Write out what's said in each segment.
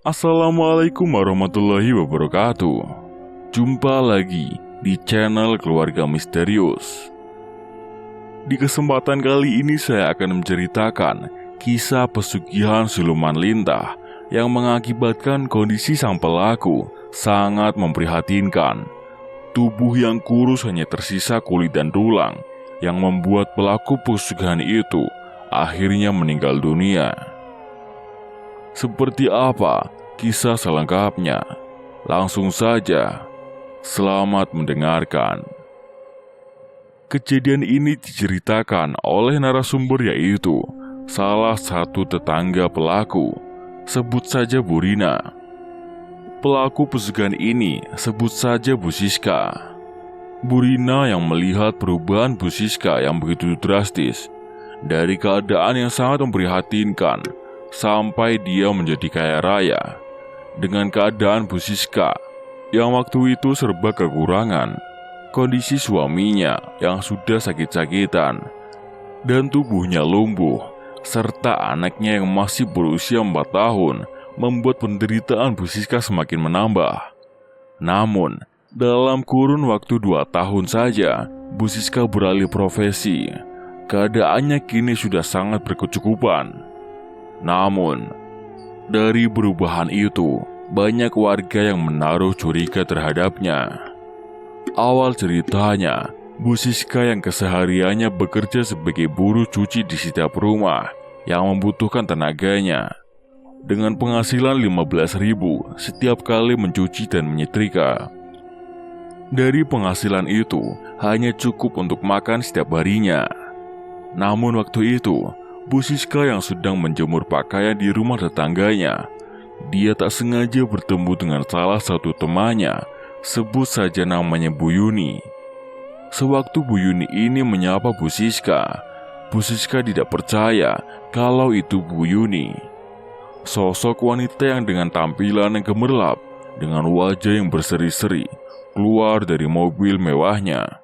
Assalamualaikum warahmatullahi wabarakatuh. Jumpa lagi di channel Keluarga Misterius. Di kesempatan kali ini saya akan menceritakan kisah pesugihan siluman lintah yang mengakibatkan kondisi sang pelaku sangat memprihatinkan. Tubuh yang kurus hanya tersisa kulit dan tulang yang membuat pelaku pesugihan itu akhirnya meninggal dunia. Seperti apa kisah selengkapnya? Langsung saja, selamat mendengarkan. Kejadian ini diceritakan oleh narasumber, yaitu salah satu tetangga pelaku, sebut saja Bu Rina. Pelaku pesugihan ini sebut saja Bu Siska. Bu Rina yang melihat perubahan Bu Siska yang begitu drastis, dari keadaan yang sangat memprihatinkan sampai dia menjadi kaya raya, dengan keadaan Bu Siska yang waktu itu serba kekurangan, kondisi suaminya yang sudah sakit-sakitan, dan tubuhnya lumpuh, serta anaknya yang masih berusia 4 tahun, membuat penderitaan Bu Siska semakin menambah. Namun, dalam kurun waktu 2 tahun saja, Bu Siska beralih profesi. Keadaannya kini sudah sangat berkecukupan. Namun, dari perubahan itu, banyak warga yang menaruh curiga terhadapnya. Awal ceritanya, Bu Siska yang kesehariannya bekerja sebagai buruh cuci di setiap rumah yang membutuhkan tenaganya, dengan penghasilan 15.000 setiap kali mencuci dan menyetrika. Dari penghasilan itu, hanya cukup untuk makan setiap harinya. Namun waktu itu, Bu Siska yang sedang menjemur pakaian di rumah tetangganya, dia tak sengaja bertemu dengan salah satu temannya, sebut saja namanya Bu Yuni. Sewaktu Bu Yuni ini menyapa Bu Siska tidak percaya kalau itu Bu Yuni. Sosok wanita yang dengan tampilan yang gemerlap, dengan wajah yang berseri-seri, keluar dari mobil mewahnya.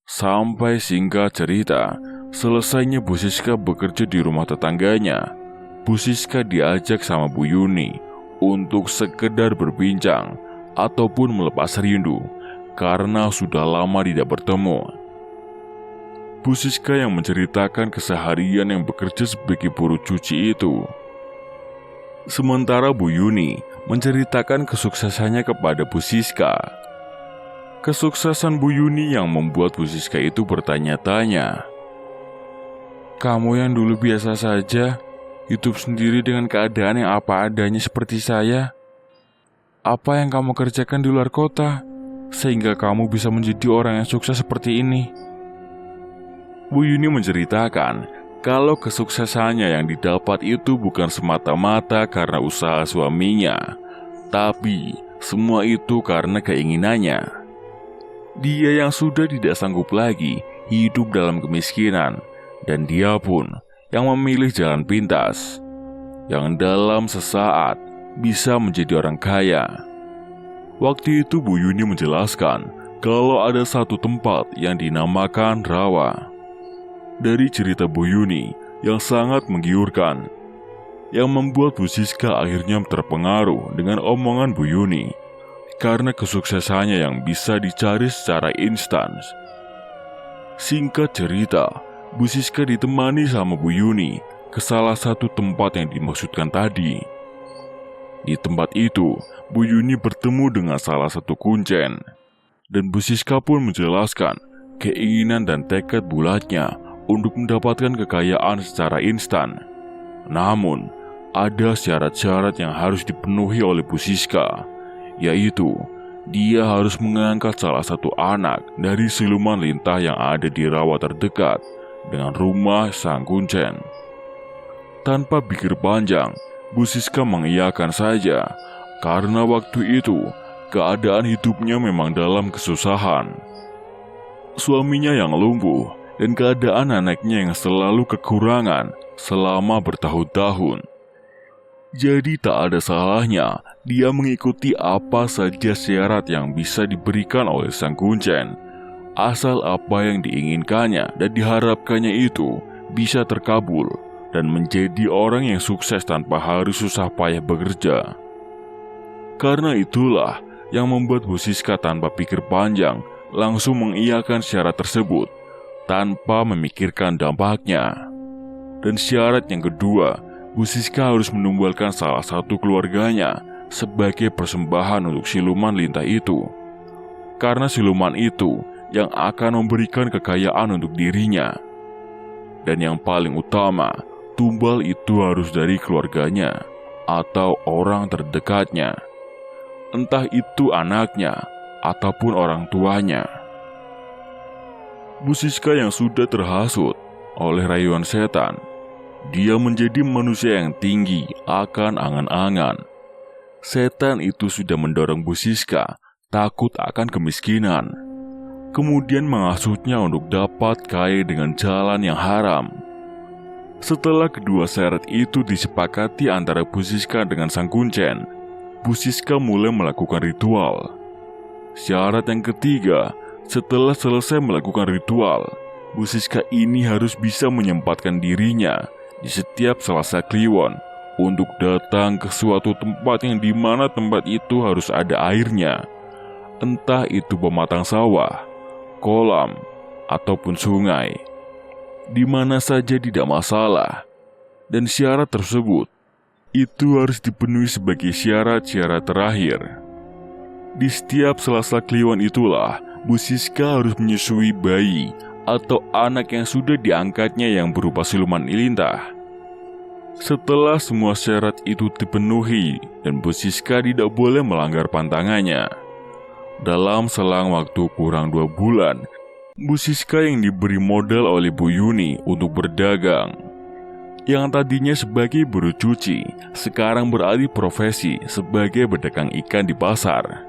Sampai singkat cerita, selesainya Bu Siska bekerja di rumah tetangganya, Bu Siska diajak sama Bu Yuni untuk sekedar berbincang ataupun melepas rindu karena sudah lama tidak bertemu. Bu Siska yang menceritakan keseharian yang bekerja sebagai buruh cuci itu. Sementara Bu Yuni menceritakan kesuksesannya kepada Bu Siska. Kesuksesan Bu Yuni yang membuat Bu Siska itu bertanya-tanya. Kamu yang dulu biasa saja, hidup sendiri dengan keadaan yang apa adanya seperti saya. Apa yang kamu kerjakan di luar kota, sehingga kamu bisa menjadi orang yang sukses seperti ini? Bu Yuni menceritakan kalau kesuksesannya yang didapat itu bukan semata-mata karena usaha suaminya, tapi semua itu karena keinginannya. Dia yang sudah tidak sanggup lagi hidup dalam kemiskinan, dan dia pun yang memilih jalan pintas, yang dalam sesaat bisa menjadi orang kaya. Waktu itu Bu Yuni menjelaskan kalau ada satu tempat yang dinamakan Rawa. Dari cerita Bu Yuni yang sangat menggiurkan, yang membuat Bu Siska akhirnya terpengaruh dengan omongan Bu Yuni, karena kesuksesannya yang bisa dicari secara instan. Singkat cerita, Bu Siska ditemani sama Bu Yuni ke salah satu tempat yang dimaksudkan tadi. Di tempat itu, Bu Yuni bertemu dengan salah satu kuncen, dan Bu Siska pun menjelaskan keinginan dan tekad bulatnya untuk mendapatkan kekayaan secara instan. Namun, ada syarat-syarat yang harus dipenuhi oleh Bu Siska, yaitu dia harus mengangkat salah satu anak dari siluman lintah yang ada di rawa terdekat dengan rumah sang kuncen. Tanpa pikir panjang, Bu Siska mengiyakan saja, karena waktu itu keadaan hidupnya memang dalam kesusahan. Suaminya yang lumpuh dan keadaan anaknya yang selalu kekurangan selama bertahun-tahun. Jadi tak ada salahnya dia mengikuti apa saja syarat yang bisa diberikan oleh sang kuncen, asal apa yang diinginkannya dan diharapkannya itu bisa terkabul, dan menjadi orang yang sukses tanpa harus susah payah bekerja. Karena itulah yang membuat Bu Siska tanpa pikir panjang langsung mengiyakan syarat tersebut tanpa memikirkan dampaknya. Dan syarat yang kedua, Bu Siska harus menumbalkan salah satu keluarganya sebagai persembahan untuk siluman lintah itu. Karena siluman itu yang akan memberikan kekayaan untuk dirinya. Dan yang paling utama, tumbal itu harus dari keluarganya atau orang terdekatnya. Entah itu anaknya ataupun orang tuanya. Bu Siska yang sudah terhasut oleh rayuan setan, dia menjadi manusia yang tinggi akan angan-angan. Setan itu sudah mendorong Bu Siska takut akan kemiskinan, kemudian menghasutnya untuk dapat kaya dengan jalan yang haram. Setelah kedua syarat itu disepakati antara Bu Siska dengan sang kuncen, Bu Siska mulai melakukan ritual. Syarat yang ketiga, setelah selesai melakukan ritual, Bu Siska ini harus bisa menyempatkan dirinya di setiap Selasa Kliwon untuk datang ke suatu tempat yang dimana tempat itu harus ada airnya. Entah itu pematang sawah, kolam, ataupun sungai. Di mana saja tidak masalah. Dan syarat tersebut itu harus dipenuhi sebagai syarat-syarat terakhir. Di setiap Selasa Kliwon itulah Bu Siska harus menyusui bayi atau anak yang sudah diangkatnya yang berupa siluman lintah. Setelah semua syarat itu dipenuhi dan Bu Siska tidak boleh melanggar pantangannya, dalam selang waktu kurang 2 bulan, Bu Siska yang diberi modal oleh Bu Yuni untuk berdagang, yang tadinya sebagai buruh cuci, sekarang beralih profesi sebagai pedagang ikan di pasar.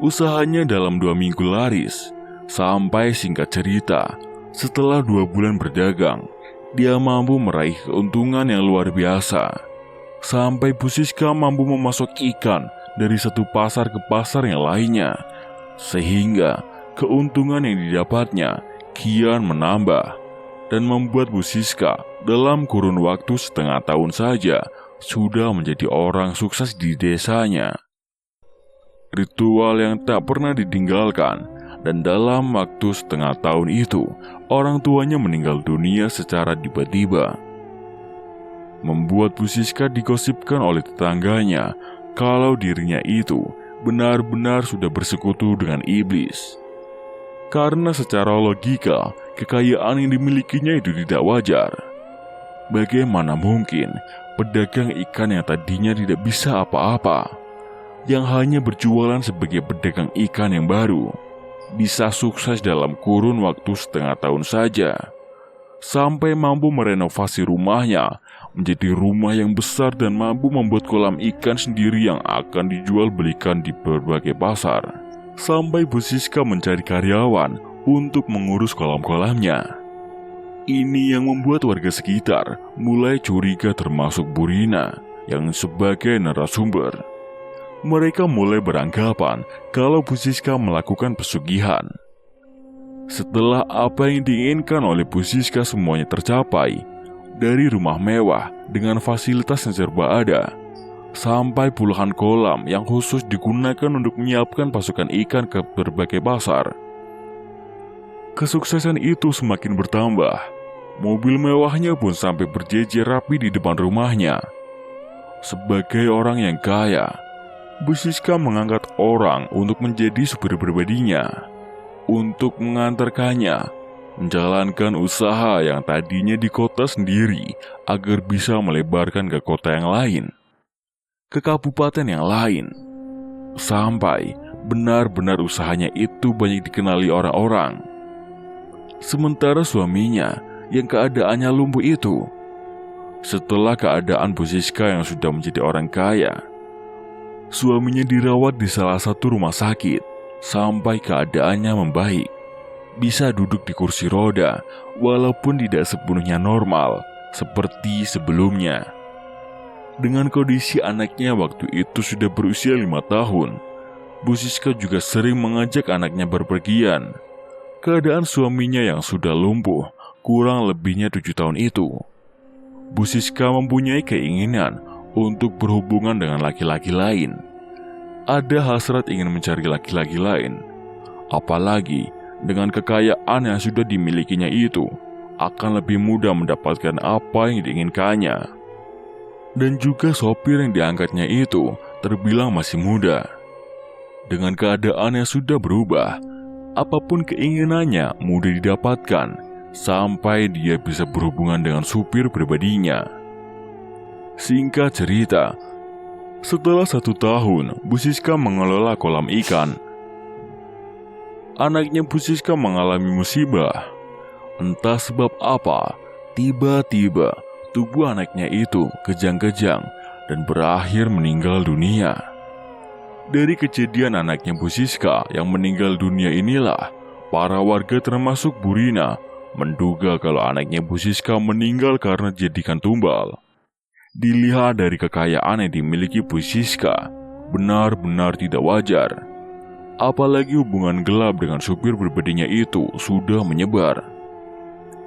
Usahanya dalam 2 minggu laris, sampai singkat cerita, setelah 2 bulan berdagang, dia mampu meraih keuntungan yang luar biasa. Sampai Bu Siska mampu memasok ikan dari satu pasar ke pasar yang lainnya, sehingga keuntungan yang didapatnya kian menambah dan membuat Bu Siska dalam kurun waktu setengah tahun saja sudah menjadi orang sukses di desanya. Ritual yang tak pernah ditinggalkan, dan dalam waktu setengah tahun itu orang tuanya meninggal dunia secara tiba-tiba, membuat Bu Siska digosipkan oleh tetangganya kalau dirinya itu benar-benar sudah bersekutu dengan iblis. Karena secara logika, kekayaan yang dimilikinya itu tidak wajar. Bagaimana mungkin pedagang ikan yang tadinya tidak bisa apa-apa, yang hanya berjualan sebagai pedagang ikan yang baru, bisa sukses dalam kurun waktu setengah tahun saja, sampai mampu merenovasi rumahnya menjadi rumah yang besar dan mampu membuat kolam ikan sendiri yang akan dijual belikan di berbagai pasar, sampai Bu Siska mencari karyawan untuk mengurus kolam-kolamnya. Ini yang membuat warga sekitar mulai curiga, termasuk Bu Rina yang sebagai narasumber. Mereka mulai beranggapan kalau Bu Siska melakukan pesugihan. Setelah apa yang diinginkan oleh Bu Siska semuanya tercapai, dari rumah mewah dengan fasilitas yang serba ada, sampai puluhan kolam yang khusus digunakan untuk menyiapkan pasukan ikan ke berbagai pasar. Kesuksesan itu semakin bertambah. Mobil mewahnya pun sampai berjejer rapi di depan rumahnya. Sebagai orang yang kaya, Bu Siska mengangkat orang untuk menjadi supir pribadinya, untuk mengantarkannya menjalankan usaha yang tadinya di kota sendiri agar bisa melebarkan ke kota yang lain, ke kabupaten yang lain, sampai benar-benar usahanya itu banyak dikenali orang-orang. Sementara suaminya yang keadaannya lumpuh itu, setelah keadaan Bu Siska yang sudah menjadi orang kaya, suaminya dirawat di salah satu rumah sakit sampai keadaannya membaik, bisa duduk di kursi roda walaupun tidak sepenuhnya normal seperti sebelumnya. Dengan kondisi anaknya waktu itu sudah berusia 5 tahun, Bu Siska juga sering mengajak anaknya berpergian. Keadaan suaminya yang sudah lumpuh kurang lebihnya 7 tahun itu Bu Siska mempunyai keinginan untuk berhubungan dengan laki-laki lain. Ada hasrat ingin mencari laki-laki lain. Apalagi dengan kekayaan yang sudah dimilikinya itu, akan lebih mudah mendapatkan apa yang diinginkannya. Dan juga sopir yang diangkatnya itu terbilang masih muda. Dengan keadaan yang sudah berubah, apapun keinginannya mudah didapatkan sampai dia bisa berhubungan dengan supir pribadinya. Singkat cerita, setelah 1 tahun Bu Siska mengelola kolam ikan, anaknya Bu Siska mengalami musibah. Entah sebab apa, tiba-tiba tubuh anaknya itu kejang-kejang dan berakhir meninggal dunia. Dari kejadian anaknya Bu Siska yang meninggal dunia inilah, para warga termasuk Bu Rina menduga kalau anaknya Bu Siska meninggal karena dijadikan tumbal. Dilihat dari kekayaan yang dimiliki Bu Siska, benar-benar tidak wajar. Apalagi hubungan gelap dengan supir pribadinya itu sudah menyebar.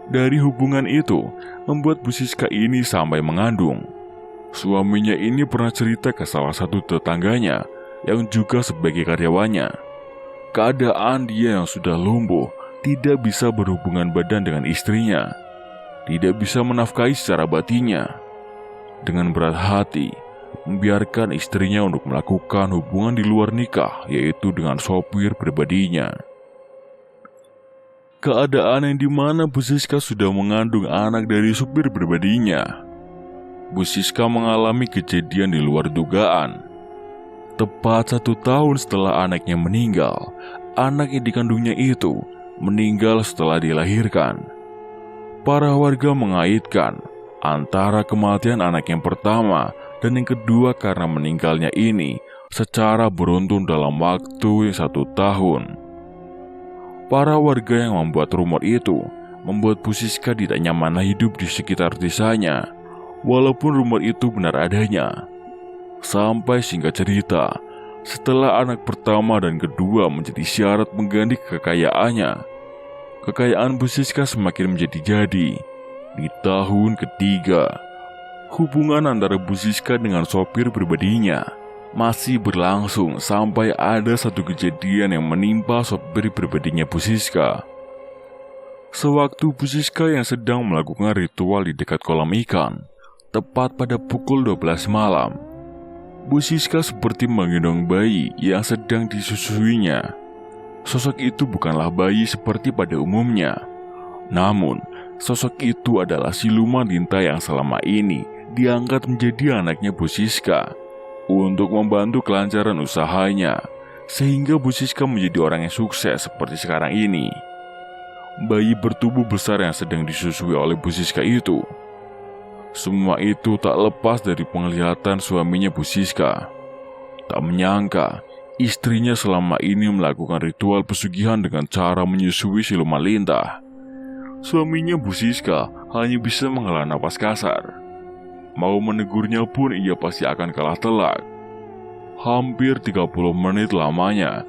Dari hubungan itu, membuat Bu Siska ini sampai mengandung. Suaminya ini pernah cerita ke salah satu tetangganya yang juga sebagai karyawannya. Keadaan dia yang sudah lumpuh, tidak bisa berhubungan badan dengan istrinya, tidak bisa menafkahi secara batinnya. Dengan berat hati, membiarkan istrinya untuk melakukan hubungan di luar nikah, yaitu dengan sopir pribadinya. Keadaan yang dimana Bu Siska sudah mengandung anak dari supir pribadinya. Bu Siska mengalami kejadian di luar dugaan. Tepat 1 tahun setelah anaknya meninggal, anak yang dikandungnya itu meninggal setelah dilahirkan. Para warga mengaitkan antara kematian anak yang pertama dan yang kedua karena meninggalnya ini secara beruntun dalam waktu 1 tahun. Para warga yang membuat rumor itu membuat Bu Siska tidak nyaman hidup di sekitar desanya, walaupun rumor itu benar adanya. Sampai singkat cerita, setelah anak pertama dan kedua menjadi syarat mengganti kekayaannya, kekayaan Bu Siska semakin menjadi-jadi. Di tahun ketiga, hubungan antara Bu Siska dengan sopir pribadinya masih berlangsung sampai ada satu kejadian yang menimpa sopir pribadinya Bu Siska. Sewaktu Bu Siska yang sedang melakukan ritual di dekat kolam ikan, tepat pada pukul 12 malam, Bu Siska seperti menggendong bayi yang sedang disusuinya. Sosok itu bukanlah bayi seperti pada umumnya. Namun, sosok itu adalah siluman lintah yang selama ini diangkat menjadi anaknya Bu Siska untuk membantu kelancaran usahanya, sehingga Bu Siska menjadi orang yang sukses seperti sekarang ini. Bayi bertubuh besar yang sedang disusui oleh Bu Siska itu, semua itu tak lepas dari penglihatan suaminya Bu Siska. Tak menyangka, istrinya selama ini melakukan ritual pesugihan dengan cara menyusui siluman lintah. Suaminya Bu Siska hanya bisa menghela napas kasar. Mau menegurnya pun ia pasti akan kalah telak. Hampir 30 menit lamanya,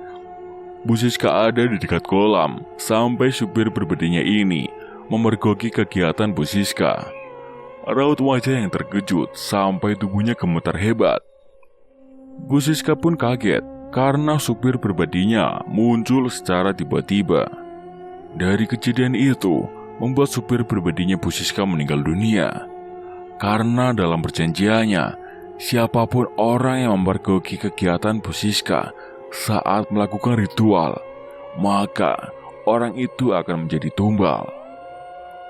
Bu Siska ada di dekat kolam sampai supir pribadinya ini memergoki kegiatan Bu Siska. Raut wajah yang terkejut sampai tubuhnya gemetar hebat. Bu Siska pun kaget karena supir pribadinya muncul secara tiba-tiba. Dari kejadian itu, membuat supir pribadinya Bu Siska meninggal dunia. Karena dalam perjanjiannya, siapapun orang yang memergoki kegiatan Bu Siska saat melakukan ritual, maka orang itu akan menjadi tumbal.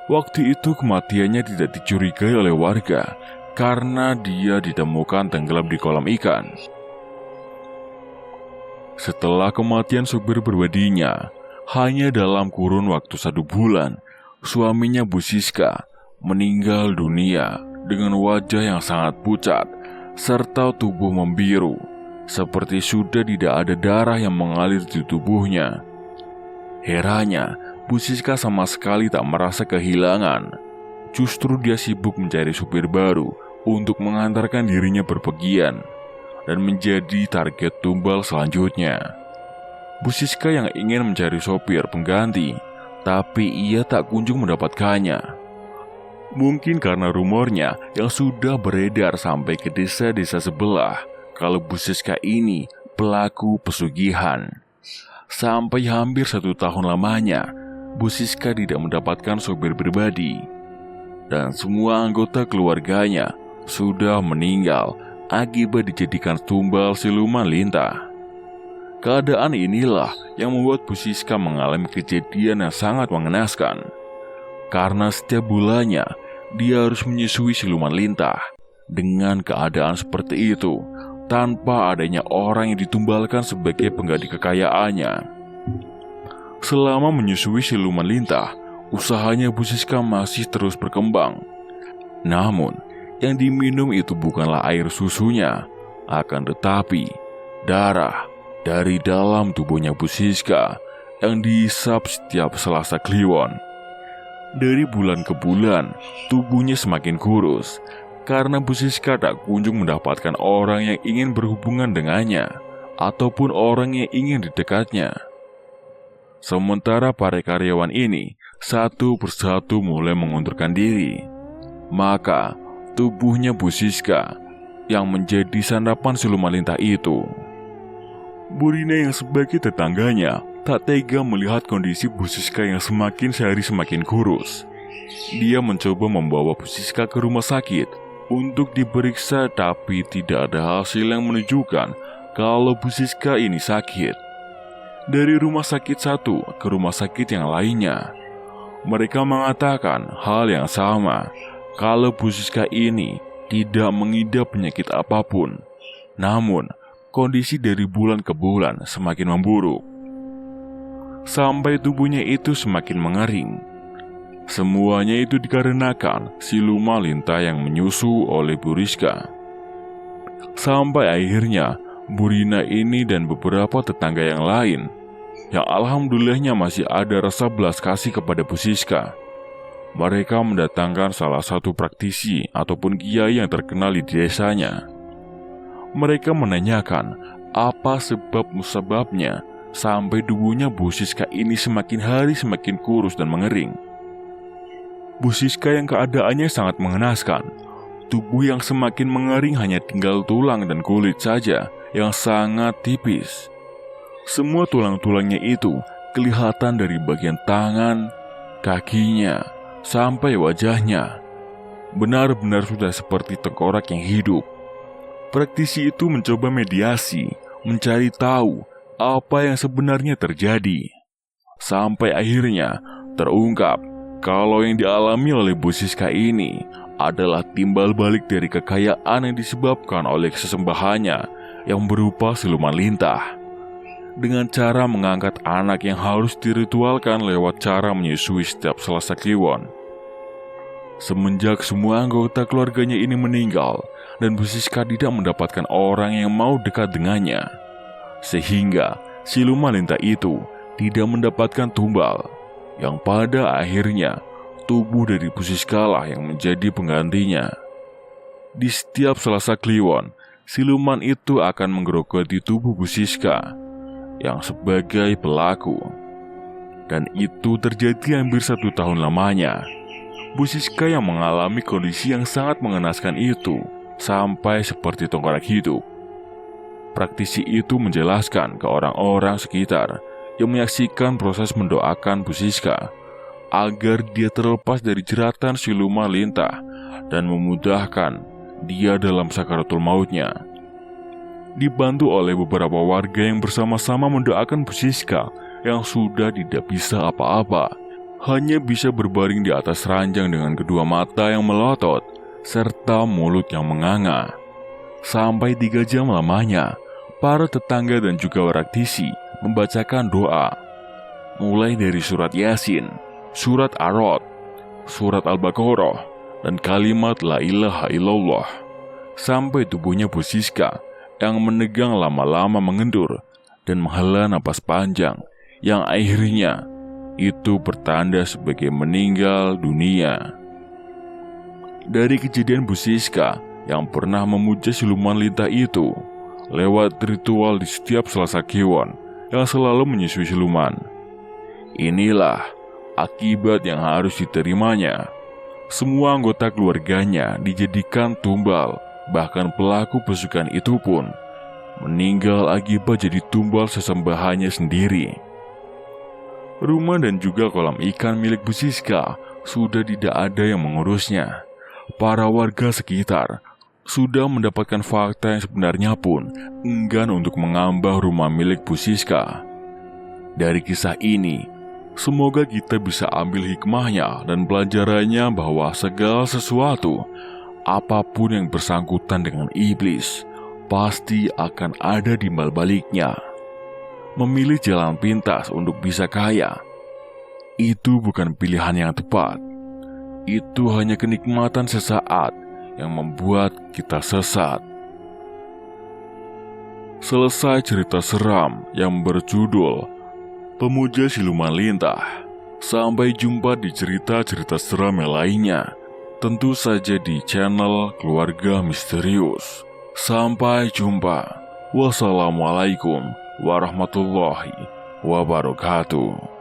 Waktu itu kematiannya tidak dicurigai oleh warga karena dia ditemukan tenggelam di kolam ikan. Setelah kematian supir pribadinya, hanya dalam kurun waktu 1 bulan, suaminya Bu Siska meninggal dunia dengan wajah yang sangat pucat serta tubuh membiru, seperti sudah tidak ada darah yang mengalir di tubuhnya. Herannya, Bu Siska sama sekali tak merasa kehilangan. Justru dia sibuk mencari supir baru untuk mengantarkan dirinya berpergian dan menjadi target tumbal selanjutnya. Bu Siska yang ingin mencari sopir pengganti, tapi ia tak kunjung mendapatkannya. Mungkin karena rumornya yang sudah beredar sampai ke desa-desa sebelah kalau Bu Siska ini pelaku pesugihan. Sampai hampir 1 tahun lamanya, Bu Siska tidak mendapatkan sopir pribadi. Dan semua anggota keluarganya sudah meninggal akibat dijadikan tumbal siluman lintah. Keadaan inilah yang membuat Bu Siska mengalami kejadian yang sangat mengenaskan. Karena setiap bulannya, dia harus menyusui siluman lintah. Dengan keadaan seperti itu, tanpa adanya orang yang ditumbalkan sebagai pengganti kekayaannya. Selama menyusui siluman lintah, usahanya Bu Siska masih terus berkembang. Namun, yang diminum itu bukanlah air susunya, akan tetapi darah dari dalam tubuhnya Bu Siska yang dihisap setiap Selasa Kliwon. Dari bulan ke bulan, tubuhnya semakin kurus karena Bu Siska tak kunjung mendapatkan orang yang ingin berhubungan dengannya ataupun orang yang ingin didekatnya. Sementara para karyawan ini satu persatu mulai mengundurkan diri, maka tubuhnya Bu Siska yang menjadi santapan siluman lintah itu. Bu Rina yang sebagai tetangganya tak tega melihat kondisi Bu Siska yang semakin sehari semakin kurus. Dia mencoba membawa Bu Siska ke rumah sakit untuk diperiksa, tapi tidak ada hasil yang menunjukkan kalau Bu Siska ini sakit. Dari rumah sakit satu ke rumah sakit yang lainnya, mereka mengatakan hal yang sama, kalau Bu Siska ini tidak mengidap penyakit apapun. Namun, kondisi dari bulan ke bulan semakin memburuk, sampai tubuhnya itu semakin mengering. Semuanya itu dikarenakan siluman lintah yang menyusu oleh Bu Rizka. Sampai akhirnya Bu Rina ini dan beberapa tetangga yang lain, yang alhamdulillahnya masih ada rasa belas kasih kepada Bu Siska, mereka mendatangkan salah satu praktisi ataupun kiai yang terkenal di desanya. Mereka menanyakan apa sebab musababnya sampai tubuhnya Bu Siska ini semakin hari semakin kurus dan mengering. Bu Siska yang keadaannya sangat mengenaskan, tubuh yang semakin mengering hanya tinggal tulang dan kulit saja yang sangat tipis. Semua tulang-tulangnya itu kelihatan dari bagian tangan, kakinya, sampai wajahnya. Benar-benar sudah seperti tengkorak yang hidup. Praktisi itu mencoba mediasi, mencari tahu apa yang sebenarnya terjadi. Sampai akhirnya terungkap kalau yang dialami oleh Bu Siska ini adalah timbal balik dari kekayaan yang disebabkan oleh sesembahannya yang berupa siluman lintah. Dengan cara mengangkat anak yang harus diritualkan lewat cara menyusui setiap Selasa Kliwon. Semenjak semua anggota keluarganya ini meninggal dan Bu Siska tidak mendapatkan orang yang mau dekat dengannya, sehingga siluman lintah itu tidak mendapatkan tumbal, yang pada akhirnya tubuh dari Bu Siska lah yang menjadi penggantinya. Di setiap Selasa Kliwon, siluman itu akan menggerogoti tubuh Bu Siska yang sebagai pelaku. Dan itu terjadi hampir 1 tahun lamanya. Bu Siska yang mengalami kondisi yang sangat mengenaskan itu sampai seperti tengkorak hidup. Praktisi itu menjelaskan ke orang-orang sekitar yang menyaksikan proses mendoakan Bu Siska agar dia terlepas dari jeratan siluman lintah dan memudahkan dia dalam sakaratul mautnya. Dibantu oleh beberapa warga yang bersama-sama mendoakan Bu Siska yang sudah tidak bisa apa-apa, hanya bisa berbaring di atas ranjang dengan kedua mata yang melotot serta mulut yang menganga. Sampai 3 jam lamanya, para tetangga dan juga praktisi membacakan doa, mulai dari surat Yasin, surat Ar-Rod, surat Al-Baqarah, dan kalimat La ilaha illallah, sampai tubuhnya Bu Siska yang menegang lama-lama mengendur dan menghela napas panjang, yang akhirnya itu bertanda sebagai meninggal dunia. Dari kejadian Bu Siska yang pernah memuja siluman lintah itu lewat ritual di setiap Selasa Kliwon yang selalu menyusui siluman, inilah akibat yang harus diterimanya. Semua anggota keluarganya dijadikan tumbal. Bahkan pelaku pesugihan itu pun meninggal akibat jadi tumbal sesembahannya sendiri. Rumah dan juga kolam ikan milik Bu Siska sudah tidak ada yang mengurusnya. Para warga sekitar sudah mendapatkan fakta yang sebenarnya pun enggan untuk mengambah rumah milik Bu Siska. Dari kisah ini, semoga kita bisa ambil hikmahnya dan pelajarannya bahwa segala sesuatu, apapun yang bersangkutan dengan iblis, pasti akan ada timbal baliknya. Memilih jalan pintas untuk bisa kaya, itu bukan pilihan yang tepat. Itu hanya kenikmatan sesaat yang membuat kita sesat. Selesai cerita seram yang berjudul Pemuja Siluman Lintah. Sampai jumpa di cerita-cerita seram yang lainnya, tentu saja di channel Keluarga Misterius. Sampai jumpa. Wassalamualaikum warahmatullahi wabarakatuh.